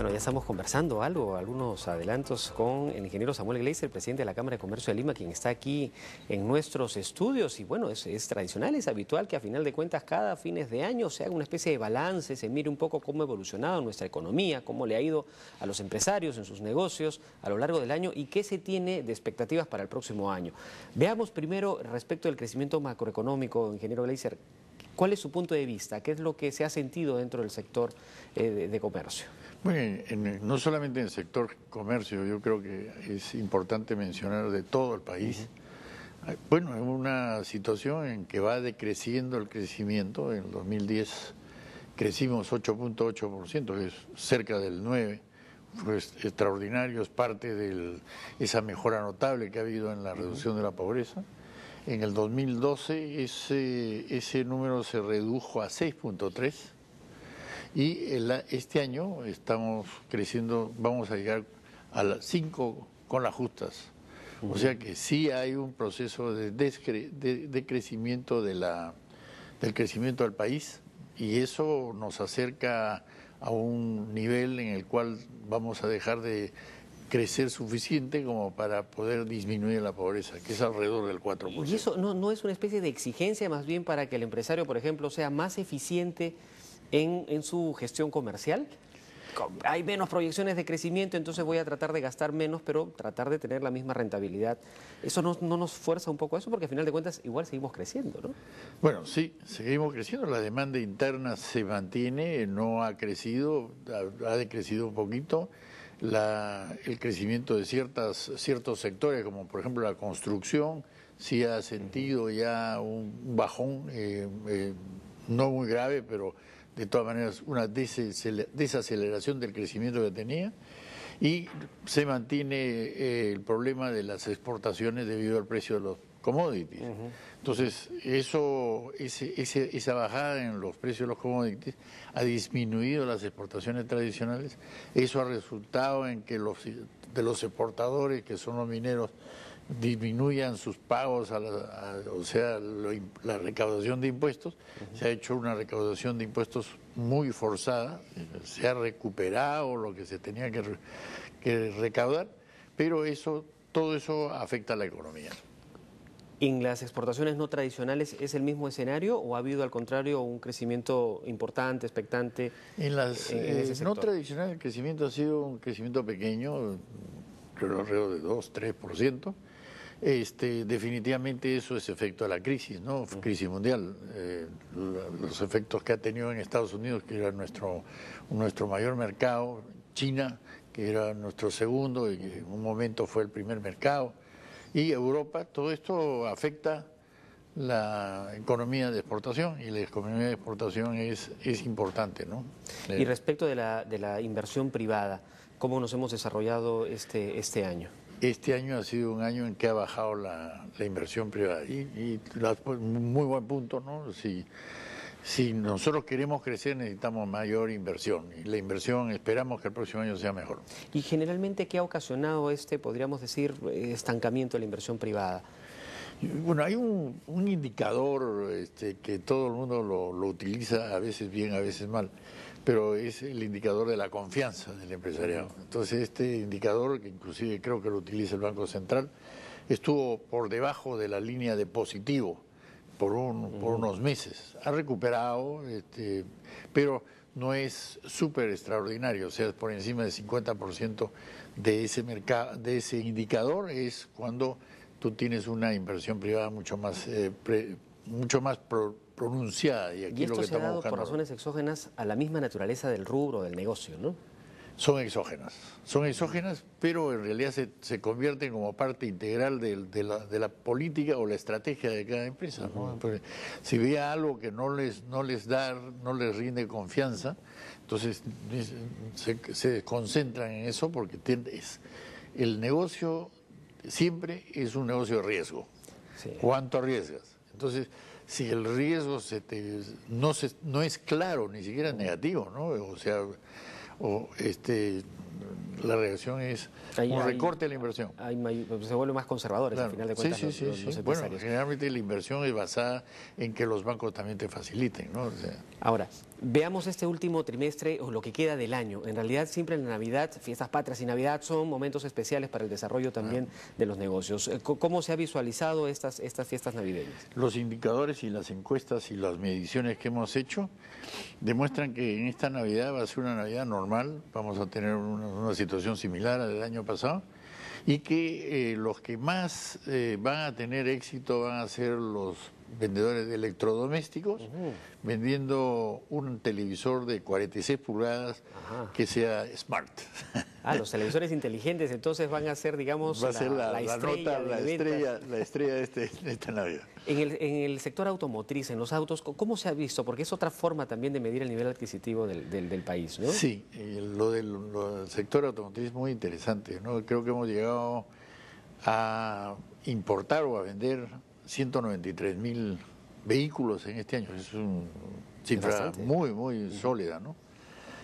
Bueno, ya estamos conversando algunos adelantos con el ingeniero Samuel Gleiser, presidente de la Cámara de Comercio de Lima, quien está aquí en nuestros estudios. Y bueno, es tradicional, es habitual que a final de cuentas cada fines de año se haga una especie de balance, se mire un poco cómo ha evolucionado nuestra economía, cómo le ha ido a los empresarios en sus negocios a lo largo del año y qué se tiene de expectativas para el próximo año. Veamos primero respecto del crecimiento macroeconómico, ingeniero Gleiser. ¿Cuál es su punto de vista? ¿Qué es lo que se ha sentido dentro del sector de comercio? Bueno, no solamente en el sector comercio, yo creo que es importante mencionar de todo el país. Bueno, es una situación en que va decreciendo el crecimiento. En el 2010 crecimos 8.8%, que es cerca del 9%. Fue extraordinario, es parte de esa mejora notable que ha habido en la reducción de la pobreza. En el 2012 ese número se redujo a 6.3%. Y este año estamos creciendo, vamos a llegar a las 5 con las justas. O sea que sí hay un proceso de crecimiento del crecimiento del país, y eso nos acerca a un nivel en el cual vamos a dejar de crecer suficiente como para poder disminuir la pobreza, que es alrededor del 4%. ¿Y eso no es una especie de exigencia más bien para que el empresario, por ejemplo, sea más eficiente en su gestión comercial? Hay menos proyecciones de crecimiento, entonces voy a tratar de gastar menos, pero tratar de tener la misma rentabilidad. ¿Eso no nos fuerza un poco a eso? Porque al final de cuentas igual seguimos creciendo, ¿no? Bueno, sí, seguimos creciendo. La demanda interna se mantiene, no ha crecido, ha decrecido un poquito. El crecimiento de ciertos sectores, como por ejemplo la construcción, sí ha sentido ya un bajón, no muy grave, pero de todas maneras una desaceleración del crecimiento que tenía, y se mantiene el problema de las exportaciones debido al precio de los commodities. Entonces, esa bajada en los precios de los commodities ha disminuido las exportaciones tradicionales. Eso ha resultado en que de los exportadores, que son los mineros, disminuyan sus pagos, o sea, la recaudación de impuestos. Se ha hecho una recaudación de impuestos muy forzada, se ha recuperado lo que se tenía que recaudar, pero todo eso afecta a la economía. ¿En las exportaciones no tradicionales es el mismo escenario o ha habido al contrario un crecimiento importante, expectante? En las no tradicionales el crecimiento ha sido un crecimiento pequeño, creo alrededor de 2-3%. Definitivamente eso es efecto de la crisis, ¿no? Crisis mundial, los efectos que ha tenido en Estados Unidos, que era nuestro mayor mercado, China, que era nuestro segundo y que en un momento fue el primer mercado, y Europa. Todo esto afecta la economía de exportación, y la economía de exportación es importante, ¿no? Y respecto de la inversión privada, ¿cómo nos hemos desarrollado este año? Este año ha sido un año en que ha bajado la inversión privada, muy buen punto, ¿no? Si nosotros queremos crecer, necesitamos mayor inversión, y la inversión esperamos que el próximo año sea mejor. ¿Y generalmente qué ha ocasionado podríamos decir, estancamiento de la inversión privada? Bueno, hay un indicador que todo el mundo lo utiliza, a veces bien, a veces mal, pero es el indicador de la confianza del empresariado. Entonces, este indicador, que inclusive creo que lo utiliza el Banco Central, estuvo por debajo de la línea de positivo por unos meses. Ha recuperado, pero no es súper extraordinario, o sea, por encima del 50% de ese mercado, de ese indicador, es cuando tú tienes una inversión privada mucho más pronunciada. Y esto se ha dado por razones exógenas a la misma naturaleza del rubro, del negocio, ¿no? Son exógenas, pero en realidad se convierten como parte integral de la política o la estrategia de cada empresa, ¿no? Porque si ve algo que no les rinde confianza, entonces se concentran en eso, porque el negocio siempre es un negocio de riesgo. Sí. ¿Cuánto arriesgas? Entonces, si el riesgo no es claro, ni siquiera negativo, ¿no? O sea, la reacción es un recorte de la inversión. Se vuelven más conservadores, Claro. al final de cuentas, los Bueno, empresarios. generalmente la inversión es basada en que los bancos también te faciliten, ¿no? O sea, ahora, veamos este último trimestre o lo que queda del año. En realidad, siempre en la Navidad, fiestas patrias y Navidad son momentos especiales para el desarrollo también de los negocios. ¿Cómo se ha visualizado estas fiestas navideñas? los indicadores y las encuestas y las mediciones que hemos hecho demuestran que en esta Navidad va a ser una Navidad normal, vamos a tener una situación similar a la del año pasado, y que los que más van a tener éxito van a ser los vendedores de electrodomésticos, vendiendo un televisor de 46 pulgadas que sea smart. Los televisores inteligentes entonces van a ser, digamos, va a ser la estrella de esta Navidad. En el sector automotriz, en los autos, ¿cómo se ha visto? Porque es otra forma también de medir el nivel adquisitivo del país, ¿no? Sí, lo del sector automotriz es muy interesante, ¿no? Creo que hemos llegado a importar o a vender 193.000 vehículos en este año. Es una cifra muy sólida, ¿no?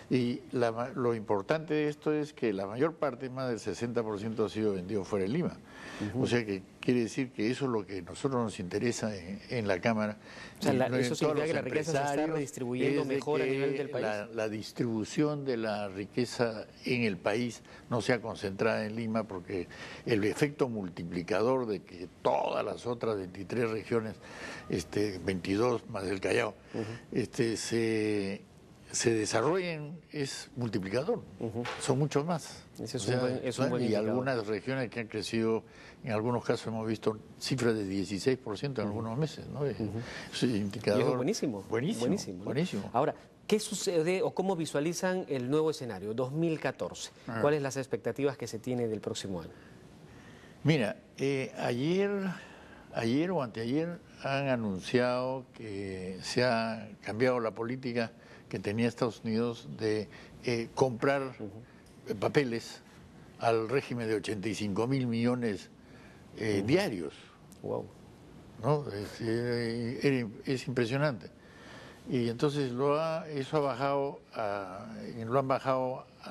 Y lo importante de esto es que la mayor parte, más del 60%, ha sido vendido fuera de Lima. O sea que quiere decir que eso es lo que a nosotros nos interesa en la Cámara. O sea, eso significa que la riqueza se está redistribuyendo mejor a nivel del país. La distribución de la riqueza en el país no sea concentrada en Lima, porque el efecto multiplicador de que todas las otras 23 regiones, 22 más el Callao, se desarrollen es multiplicador, son muchos más. Y algunas regiones que han crecido, en algunos casos hemos visto cifras de 16% en algunos meses, ¿no? Es un indicador. Y eso es buenísimo. Ahora, ¿qué sucede o cómo visualizan el nuevo escenario, 2014? ¿Cuáles las expectativas que se tiene del próximo año? Mira, ayer o anteayer han anunciado que se ha cambiado la política que tenía Estados Unidos de comprar papeles al régimen de 85.000 millones diarios. Wow. ¿No? Es impresionante. Y entonces lo han bajado a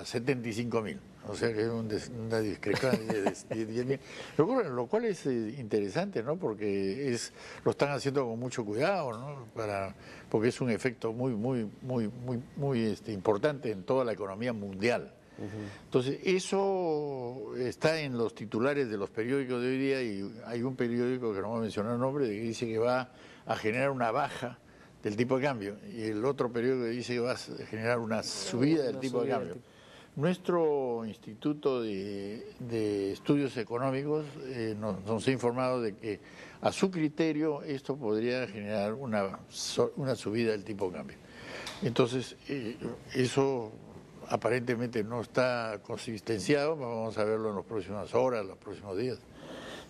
75.000. O sea que es una discrepancia de 10.000. Lo cual es interesante, ¿no? Porque lo están haciendo con mucho cuidado, ¿no? Porque es un efecto muy importante en toda la economía mundial. Entonces, eso está en los titulares de los periódicos de hoy día, y hay un periódico que no voy a mencionar el nombre, que dice que va a generar una baja del tipo de cambio, y el otro periódico dice que va a generar una subida del tipo de cambio. Nuestro Instituto de Estudios Económicos nos ha informado de que, a su criterio, esto podría generar una subida del tipo de cambio. Entonces, eso aparentemente no está consistenciado, vamos a verlo en las próximas horas, los próximos días.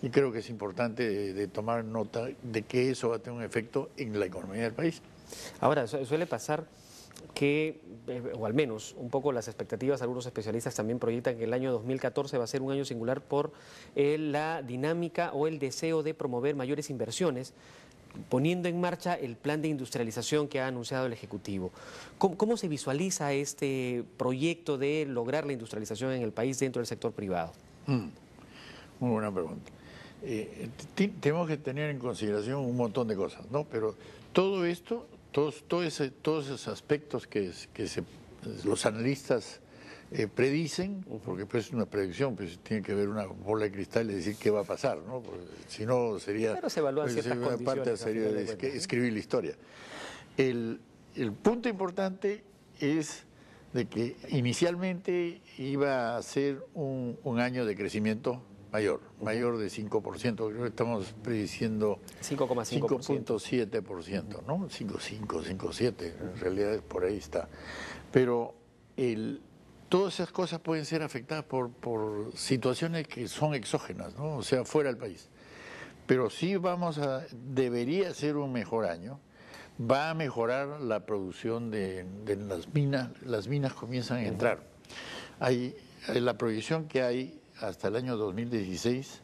Y creo que es importante de tomar nota de que eso va a tener un efecto en la economía del país. Ahora, suele pasar que, o al menos un poco las expectativas, algunos especialistas también proyectan que el año 2014 va a ser un año singular por la dinámica o el deseo de promover mayores inversiones, poniendo en marcha el plan de industrialización que ha anunciado el Ejecutivo. ¿Cómo se visualiza este proyecto de lograr la industrialización en el país dentro del sector privado? Muy buena pregunta. Tenemos que tener en consideración un montón de cosas, ¿no? Pero todo esto, todos esos aspectos que los analistas predicen, porque pues es una predicción, pues tiene que ver una bola de cristal y decir qué va a pasar, ¿no? Porque si no sería... Pero se evalúan ciertas condiciones. Parte sería escribir la historia. El punto importante es de que inicialmente iba a ser un año de crecimiento mayor de 5%, creo que estamos prediciendo 5.7%, ¿no? 5.5, 5.7, en realidad por ahí está. Pero todas esas cosas pueden ser afectadas por situaciones que son exógenas, ¿no? O sea, fuera del país. Pero sí debería ser un mejor año. Va a mejorar la producción de las minas comienzan a entrar. La proyección que hay hasta el año 2016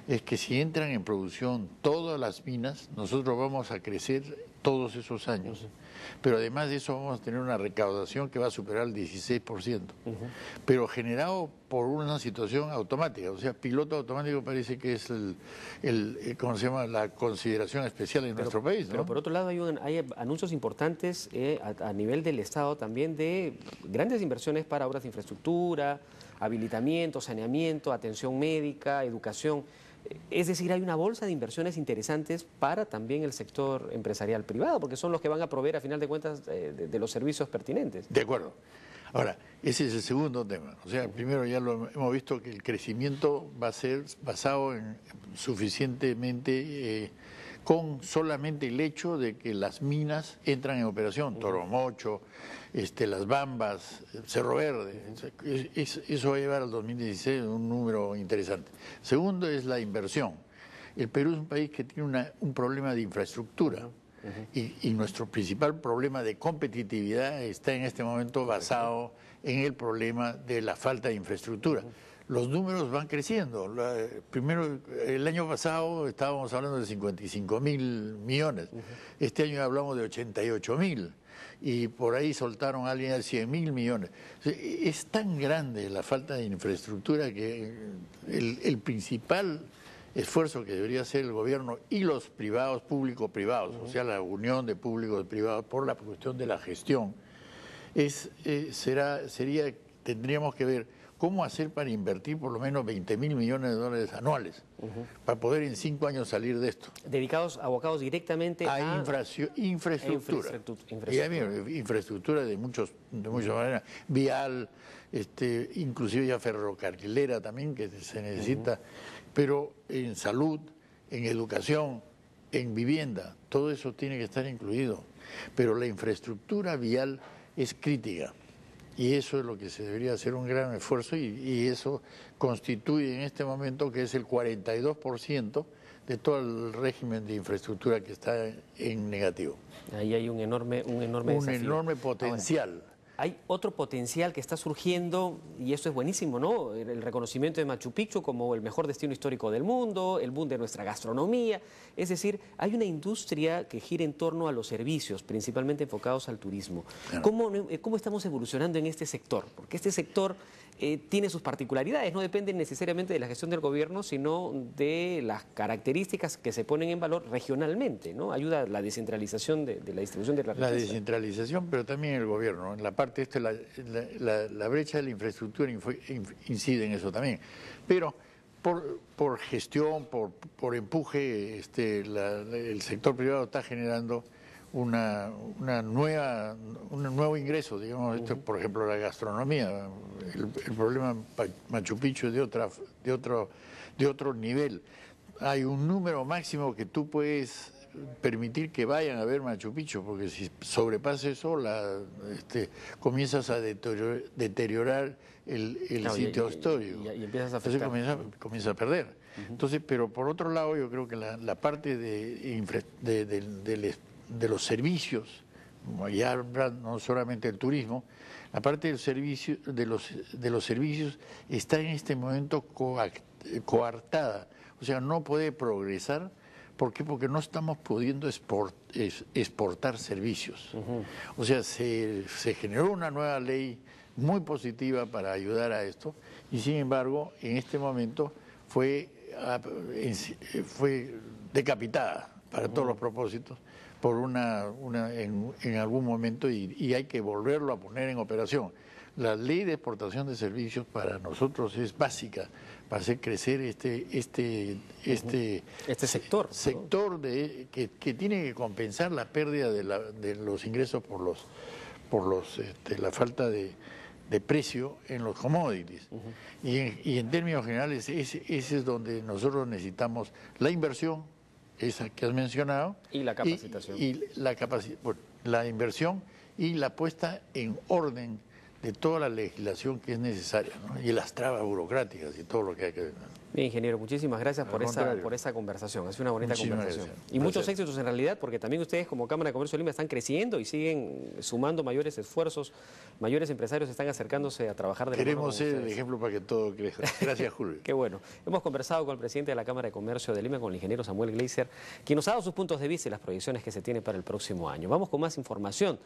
es que si entran en producción todas las minas, nosotros vamos a crecer todos esos años pero además de eso vamos a tener una recaudación que va a superar el 16%, pero generado por una situación automática, o sea, piloto automático parece que es ¿cómo se llama?, la consideración especial en nuestro país, ¿no? Pero por otro lado hay anuncios importantes a nivel del Estado también de grandes inversiones para obras de infraestructura, habilitamiento, saneamiento, atención médica, educación. Es decir, hay una bolsa de inversiones interesantes para también el sector empresarial privado, porque son los que van a proveer, a final de cuentas, de los servicios pertinentes. De acuerdo. Ahora, ese es el segundo tema. O sea, primero ya lo hemos visto que el crecimiento va a ser basado en suficientemente con solamente el hecho de que las minas entran en operación, Toromocho, Las Bambas, Cerro Verde. Eso va a llevar al 2016 un número interesante. Segundo es la inversión. El Perú es un país que tiene un problema de infraestructura. Y nuestro principal problema de competitividad está en este momento basado en el problema de la falta de infraestructura. Los números van creciendo. Primero, el año pasado estábamos hablando de 55.000 millones. Este año hablamos de 88.000. Y por ahí soltaron a alguien de 100.000 millones. Es tan grande la falta de infraestructura que el principal esfuerzo que debería hacer el gobierno y los privados, público-privados, o sea, la unión de públicos y privados por la cuestión de la gestión, tendríamos que ver cómo hacer para invertir por lo menos 20.000 millones de dólares anuales, para poder en 5 años salir de esto. Abocados directamente a infraestructura. Infraestructura de muchas maneras, vial, inclusive ya ferrocarrilera también, que se necesita, pero en salud, en educación, en vivienda, todo eso tiene que estar incluido. Pero la infraestructura vial es crítica. Y eso es lo que se debería hacer un gran esfuerzo y eso constituye en este momento que es el 42% de todo el régimen de infraestructura que está en negativo. Ahí hay un enorme desafío. Enorme potencial. Ahora, hay otro potencial que está surgiendo y eso es buenísimo, ¿no? El reconocimiento de Machu Picchu como el mejor destino histórico del mundo, el boom de nuestra gastronomía. Es decir, hay una industria que gira en torno a los servicios, principalmente enfocados al turismo. Claro. ¿Cómo estamos evolucionando en este sector? Porque este sector tiene sus particularidades, no dependen necesariamente de la gestión del gobierno, sino de las características que se ponen en valor regionalmente, ¿no? Ayuda a la descentralización de la distribución de la riqueza. La descentralización, pero también el gobierno. En la parte la brecha de la infraestructura incide en eso también. Pero por gestión, por empuje, el sector privado está generando un nuevo ingreso, digamos, por ejemplo, la gastronomía. El problema Machu Picchu es de otro nivel. Hay un número máximo que tú puedes permitir que vayan a ver Machu Picchu, porque si sobrepasa eso, comienzas a deteriorar el sitio histórico. Y empiezas a afectar. Entonces comienza a perder. Entonces, pero por otro lado, yo creo que la parte de los servicios, ya no solamente el turismo, la parte del servicio, de los servicios está en este momento coartada, o sea, no puede progresar. ¿Por qué? Porque no estamos pudiendo exportar servicios. O sea, se generó una nueva ley muy positiva para ayudar a esto y sin embargo, en este momento fue decapitada para todos los propósitos por en algún momento y hay que volverlo a poner en operación. La ley de exportación de servicios para nosotros es básica para hacer crecer este sector, ¿no? que tiene que compensar la pérdida de los ingresos por la falta de precio en los commodities. Y en términos generales, ese es donde nosotros necesitamos la inversión, esa que has mencionado. Y la capacitación. La inversión y la puesta en orden de toda la legislación que es necesaria, ¿no? Y las trabas burocráticas y todo lo que hay que... Bien, ingeniero, muchísimas gracias por esa conversación. Ha sido una bonita conversación. Y muchos éxitos en realidad, porque también ustedes como Cámara de Comercio de Lima están creciendo y siguen sumando mayores esfuerzos, mayores empresarios están acercándose a trabajar de la mano con Queremos ser el ustedes. ejemplo para que todo crezca. Gracias, Julio. Qué bueno. Hemos conversado con el presidente de la Cámara de Comercio de Lima, con el ingeniero Samuel Gleiser, quien nos ha dado sus puntos de vista y las proyecciones que se tiene para el próximo año. Vamos con más información.